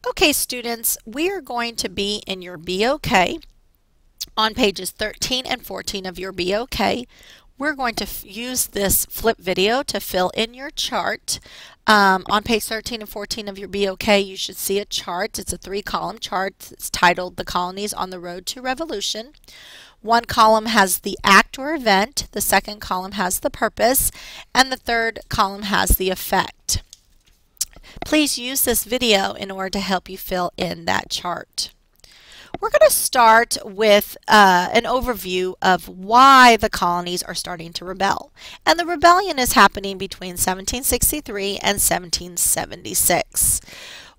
Okay, students, we are going to be in your BOK on pages 13 and 14 of your BOK. We're going to use this flip video to fill in your chart. On page 13 and 14 of your BOK, you should see a chart. It's a 3-column chart. It's titled The Colonies on the Road to Revolution. One column has the act or event, the second column has the purpose, and the third column has the effect. Please use this video in order to help you fill in that chart. We're going to start with an overview of why the colonies are starting to rebel. And the rebellion is happening between 1763 and 1776.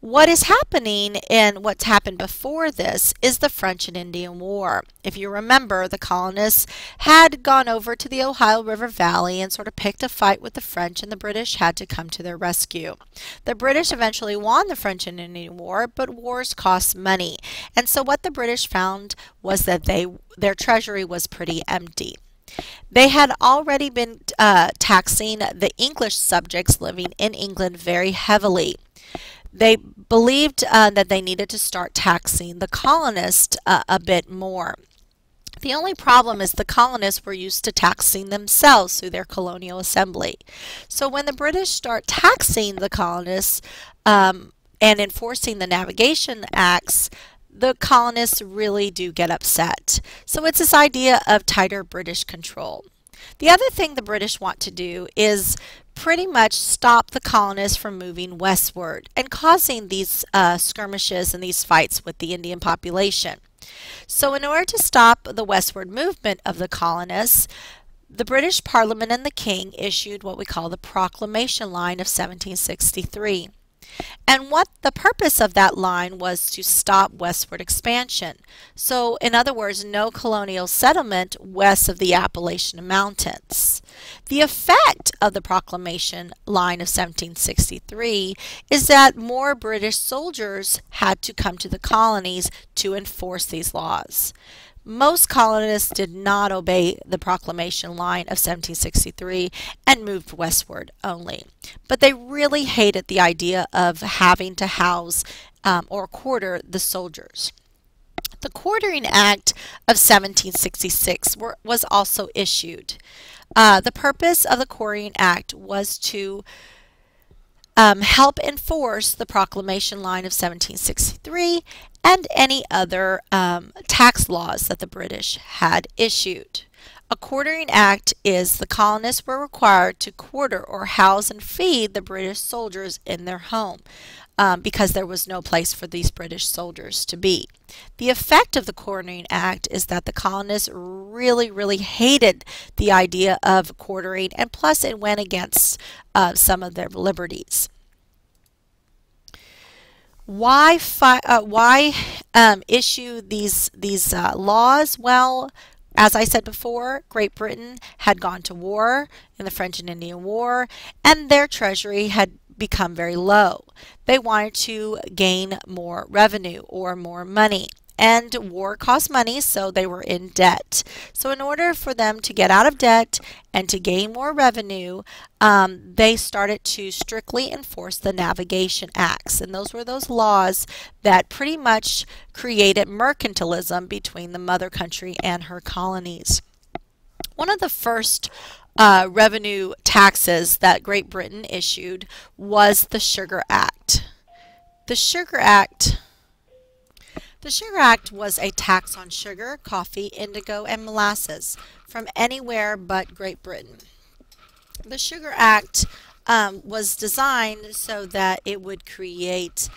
What is happening and what's happened before this is the French and Indian War. If you remember, the colonists had gone over to the Ohio River Valley and sort of picked a fight with the French, and the British had to come to their rescue. The British eventually won the French and Indian War, but wars cost money. And so what the British found was that their treasury was pretty empty. They had already been taxing the English subjects living in England very heavily. They believed that they needed to start taxing the colonists a bit more. The only problem is the colonists were used to taxing themselves through their colonial assembly. So when the British start taxing the colonists and enforcing the navigation acts, the colonists really do get upset. So it's this idea of tighter British control. The other thing the British want to do is pretty much stop the colonists from moving westward and causing these skirmishes and these fights with the Indian population. So in order to stop the westward movement of the colonists, the British Parliament and the King issued what we call the Proclamation Line of 1763. And what the purpose of that line was to stop westward expansion. So, in other words, no colonial settlement west of the Appalachian Mountains. The effect of the Proclamation Line of 1763 is that more British soldiers had to come to the colonies to enforce these laws. Most colonists did not obey the Proclamation Line of 1763 and moved westward only. But they really hated the idea of having to house or quarter the soldiers. The Quartering Act of 1766 was also issued. The purpose of the Quartering Act was to help enforce the Proclamation Line of 1763 and any other tax laws that the British had issued. A quartering act is the colonists were required to quarter or house and feed the British soldiers in their home because there was no place for these British soldiers to be. The effect of the Quartering Act is that the colonists really hated the idea of quartering, and plus it went against some of their liberties. Why issue these laws? Well, as I said before, Great Britain had gone to war in the French and Indian War, and their treasury had become very low. They wanted to gain more revenue or more money. And war cost money, so they were in debt. So in order for them to get out of debt and to gain more revenue, they started to strictly enforce the Navigation Acts. And those were those laws that pretty much created mercantilism between the mother country and her colonies. One of the first revenue taxes that Great Britain issued was the Sugar Act. The Sugar Act was a tax on sugar, coffee, indigo, and molasses from anywhere but Great Britain. The Sugar Act was designed so that it would create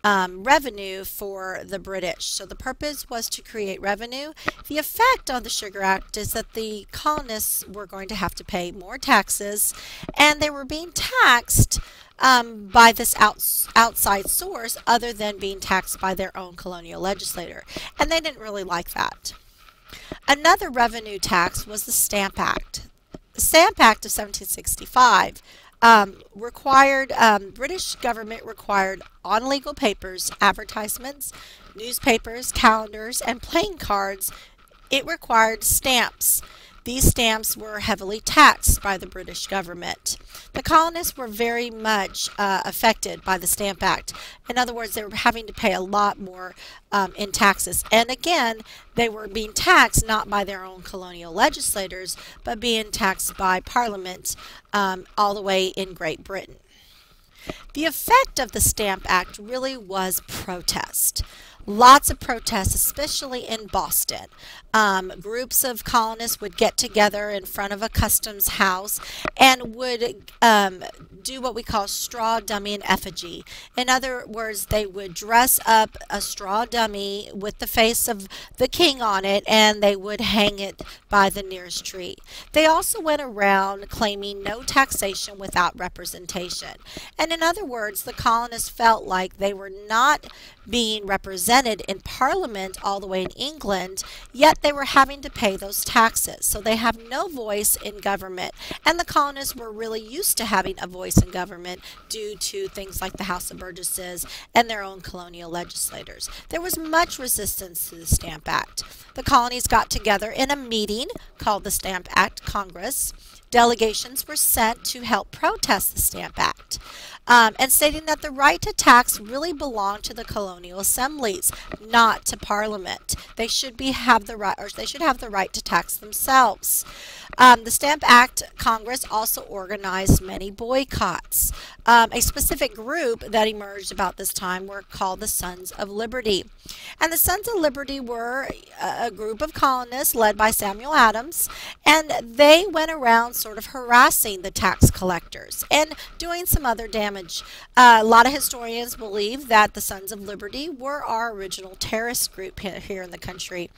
revenue for the British. So the purpose was to create revenue. The effect of the Sugar Act is that the colonists were going to have to pay more taxes, and they were being taxed by this outside source other than being taxed by their own colonial legislator. And they didn't really like that. Another revenue tax was the Stamp Act. The Stamp Act of 1765 British government required on legal papers, advertisements, newspapers, calendars, and playing cards. It required stamps. These stamps were heavily taxed by the British government. The colonists were very much affected by the Stamp Act. In other words, they were having to pay a lot more in taxes. And again, they were being taxed not by their own colonial legislators, but being taxed by Parliament all the way in Great Britain. The effect of the Stamp Act really was protest. Lots of protests, especially in Boston. Groups of colonists would get together in front of a customs house and would do what we call straw dummy and effigy. In other words, they would dress up a straw dummy with the face of the king on it, and they would hang it by the nearest tree. They also went around claiming no taxation without representation. And in other words, the colonists felt like they were not being represented in Parliament all the way in England, yet they were having to pay those taxes. So they have no voice in government. And the colonists were really used to having a voice in government due to things like the House of Burgesses and their own colonial legislators. There was much resistance to the Stamp Act. The colonies got together in a meeting called the Stamp Act Congress. Delegations were sent to help protest the Stamp Act. And stating that the right to tax really belonged to the colonial assemblies, not to Parliament. They should have the right to tax themselves. The Stamp Act Congress also organized many boycotts. A specific group that emerged about this time were called the Sons of Liberty. And the Sons of Liberty were a group of colonists led by Samuel Adams, and they went around sort of harassing the tax collectors and doing some other damage. A lot of historians believe that the Sons of Liberty were our original terrorist group here in the country.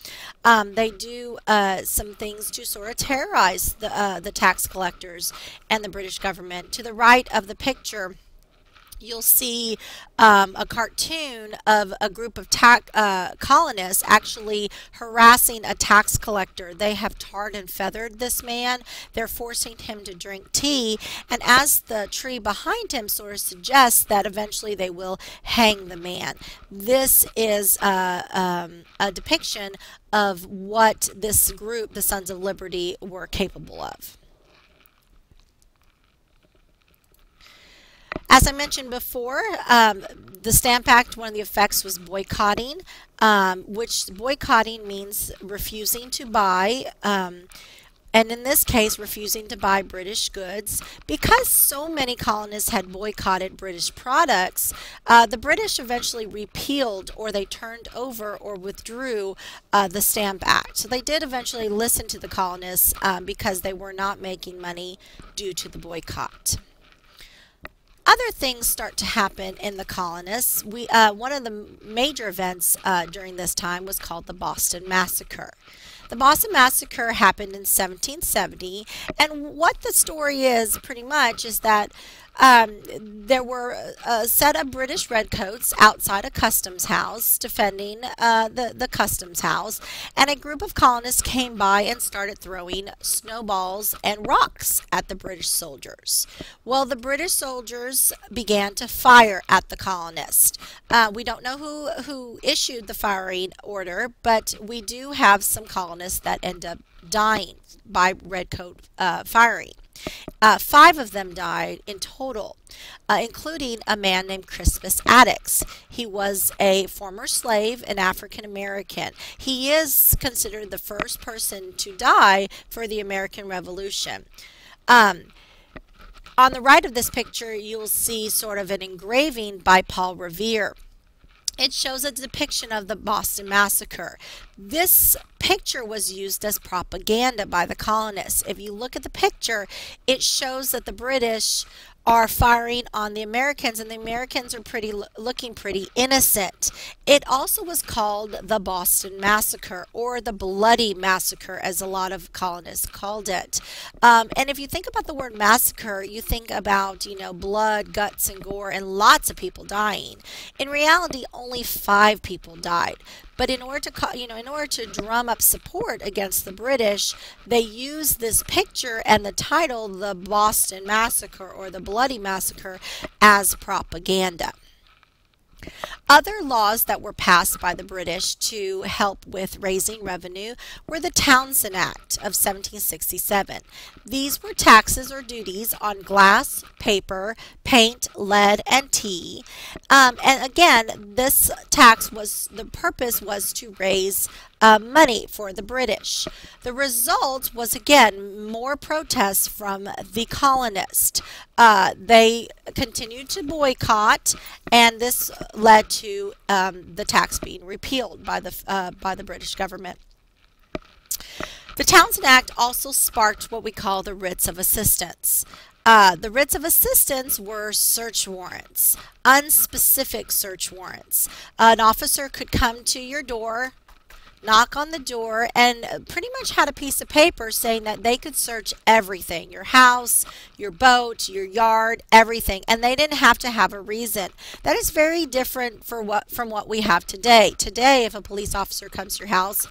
They do some things to sort of terrorize the tax collectors and the British government. To the right of the picture, you'll see a cartoon of a group of colonists actually harassing a tax collector. They have tarred and feathered this man. They're forcing him to drink tea, and as the tree behind him sort of suggests that eventually they will hang the man. This is a depiction of what this group, the Sons of Liberty, were capable of. As I mentioned before, the Stamp Act, one of the effects was boycotting, which boycotting means refusing to buy, and in this case, refusing to buy British goods. Because so many colonists had boycotted British products, the British eventually repealed, or they turned over or withdrew the Stamp Act. So they did eventually listen to the colonists because they were not making money due to the boycott. Other things start to happen in the colonists. One of the major events during this time was called the Boston Massacre. The Boston Massacre happened in 1770, and what the story is pretty much is that there were a set of British redcoats outside a customs house defending the customs house, and a group of colonists came by and started throwing snowballs and rocks at the British soldiers. Well, the British soldiers began to fire at the colonists. We don't know who issued the firing order, but we do have some colonists that end up dying by redcoat firing. 5 of them died in total, including a man named Crispus Attucks. He was a former slave, an African American. He is considered the first person to die for the American Revolution. On the right of this picture, you'll see sort of an engraving by Paul Revere. It shows a depiction of the Boston Massacre. This picture was used as propaganda by the colonists. If you look at the picture, it shows that the British are firing on the Americans, and the Americans are looking pretty innocent. It also was called the Boston Massacre, or the Bloody Massacre, as a lot of colonists called it. And if you think about the word massacre, you think about, blood, guts, and gore, and lots of people dying. In reality, only 5 people died. But in order to drum up support against the British, they used this picture and the title, the Boston Massacre or the Bloody Massacre, as propaganda. Other laws that were passed by the British to help with raising revenue were the Townshend Act of 1767. These were taxes or duties on glass, paper, paint, lead, and tea. And again, this tax the purpose was to raise money for the British. The result was, again, more protests from the colonists. They continued to boycott, and this led to the tax being repealed by the British government. The Townshend Act also sparked what we call the writs of assistance. The writs of assistance were search warrants, unspecific search warrants. An officer could come to your door, knock on the door, and pretty much had a piece of paper saying that they could search everything, your house, your boat, your yard, everything, and they didn't have to have a reason. That is very different from what we have today. Today, if a police officer comes to your house,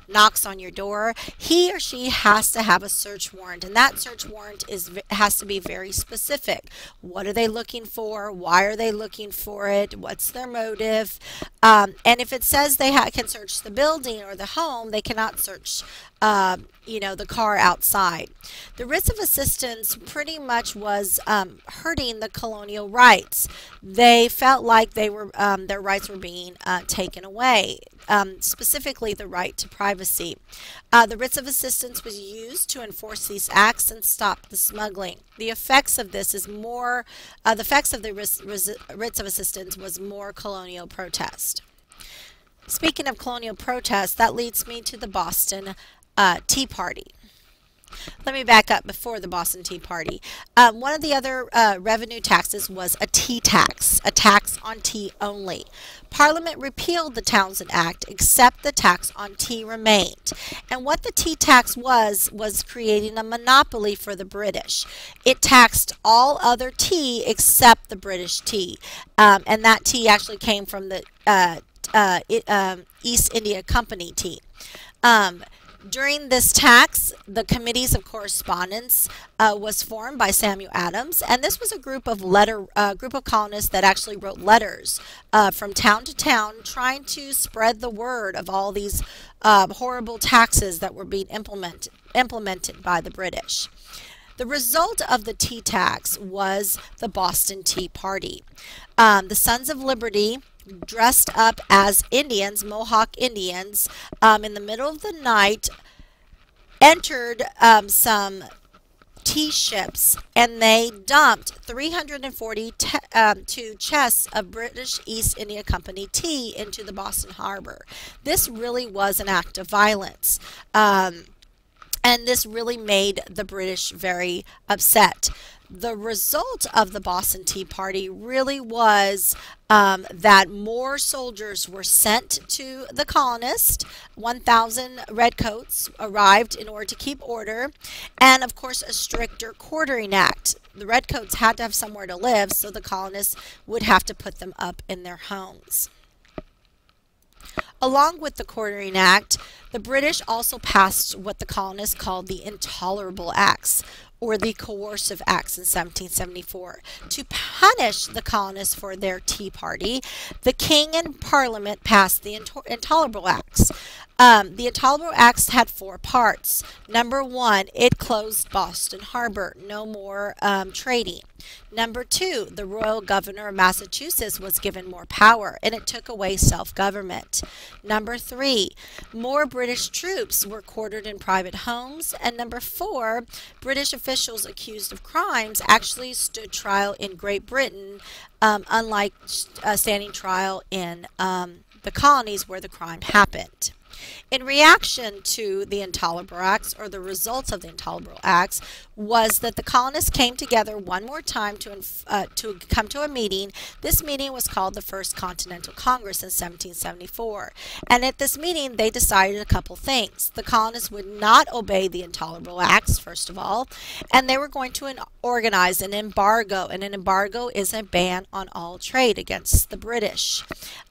knocks on your door, he or she has to have a search warrant, and that search warrant has to be very specific. What are they looking for? Why are they looking for it? What's their motive? And if it says they can search the building or the home, they cannot search the car outside. The writs of assistance pretty much was hurting the colonial rights. They felt like their rights were being taken away, specifically the right to privacy. The writs of assistance was used to enforce these acts and stop the smuggling. The effects of this is more, the effects of the writs of assistance was more colonial protest. Speaking of colonial protest, that leads me to the Boston Tea Party. Let me back up before the Boston Tea Party. One of the other revenue taxes was a tea tax, a tax on tea only. Parliament repealed the Townshend Act, except the tax on tea remained. And what the tea tax was creating a monopoly for the British. It taxed all other tea except the British tea. And that tea actually came from the East India Company tea. During this tax, the Committees of Correspondence was formed by Samuel Adams, and this was a group of colonists that actually wrote letters from town to town, trying to spread the word of all these horrible taxes that were being implemented by the British. The result of the tea tax was the Boston Tea Party. The Sons of Liberty, dressed up as Indians, Mohawk Indians, in the middle of the night, entered some tea ships, and they dumped 342 chests of British East India Company tea into the Boston Harbor. This really was an act of violence. And this really made the British very upset. The result of the Boston Tea Party really was that more soldiers were sent to the colonists. 1,000 redcoats arrived in order to keep order, and of course a stricter quartering act. The redcoats had to have somewhere to live, so the colonists would have to put them up in their homes. Along with the Quartering Act, the British also passed what the colonists called the Intolerable Acts, or the Coercive Acts, in 1774. To punish the colonists for their Tea Party, the King and Parliament passed the Intolerable Acts. The Intolerable Acts had 4 parts. Number 1, it closed Boston Harbor, no more trading. Number 2, the Royal Governor of Massachusetts was given more power, and it took away self-government. Number 3, more British troops were quartered in private homes. And number 4, British officials accused of crimes actually stood trial in Great Britain, unlike standing trial in the colonies where the crime happened. In reaction to the Intolerable Acts, or the results of the Intolerable Acts, was that the colonists came together one more time to come to a meeting. This meeting was called the First Continental Congress in 1774. And at this meeting, they decided a couple things. The colonists would not obey the Intolerable Acts, first of all, and they were going to organize an embargo. And an embargo is a ban on all trade against the British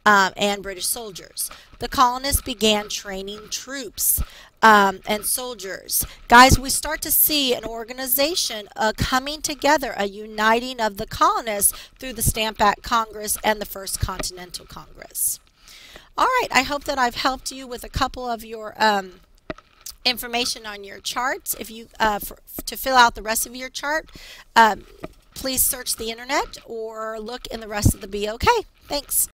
and British soldiers. The colonists began training troops. and soldiers. Guys, we start to see an organization coming together, a uniting of the colonists through the Stamp Act Congress and the First Continental Congress. All right, I hope that I've helped you with a couple of your information on your charts. If you to fill out the rest of your chart, please search the internet or look in the rest of the BOK. Thanks.